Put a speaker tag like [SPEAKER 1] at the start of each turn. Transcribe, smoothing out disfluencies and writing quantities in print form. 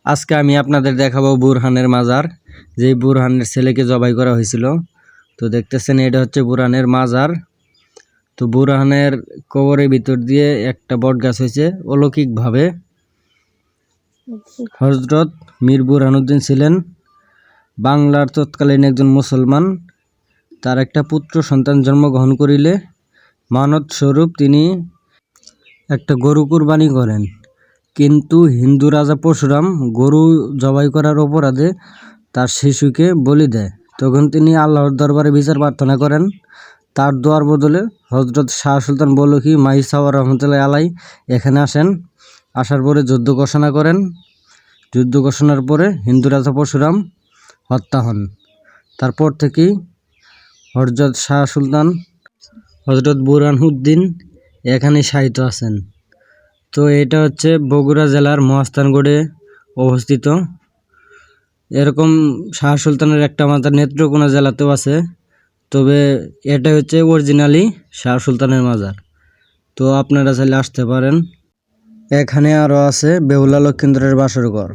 [SPEAKER 1] আজকে আমি আপনাদের দেখাবো বুরহানের মাজার, যেই বুরহানের ছেলেকে জবাই করা হয়েছিল। তো দেখতেছেন এটা হচ্ছে বুরহানের মাজার। তো বুরহানের কবরের ভিতর দিয়ে একটা বট গাছ হয়েছে অলৌকিকভাবে। হযরত মীর বুরহানুদ্দিন ছিলেন বাংলার তৎকালীন একজন মুসলমান। তার একটা পুত্র সন্তান জন্মগ্রহণ করিলে মানত স্বরূপ তিনি একটা গরু কুরবানি করেন। কিন্তু হিন্দু রাজা পরশুরাম গরু জবাই করার অপরাধে তার শিশুকে বলি দেয়। তখন তিনি আল্লাহর দরবারে বিচার প্রার্থনা করেন। তার দোয়ার বদলে হযরত শাহ সুলতান বলখি মাইসাওয়ার রহমতুল্লাহ আলাই এখানে আসেন। আসার পরে যুদ্ধ ঘোষণা করেন। যুদ্ধ ঘোষণার পরে হিন্দু রাজা পরশুরাম হত্যা হন। তারপর থেকেই হযরত শাহ সুলতান হযরত বুরহানুদ্দিন এখানে শায়িত আছেন। তো এটা হচ্ছে বগুড়া জেলার মহাস্থানগড়ে অবস্থিত। এরকম শাহ সুলতানের একটা মাজার নেত্রকোনা জেলাতেও আছে, তবে এটা হচ্ছে অরিজিনালি শাহ সুলতানের মাজার। তো আপনারা চাইলে আসতে পারেন। এখানে আরও আছে বেহুলা লক্ষিন্দরের বাসর ঘর।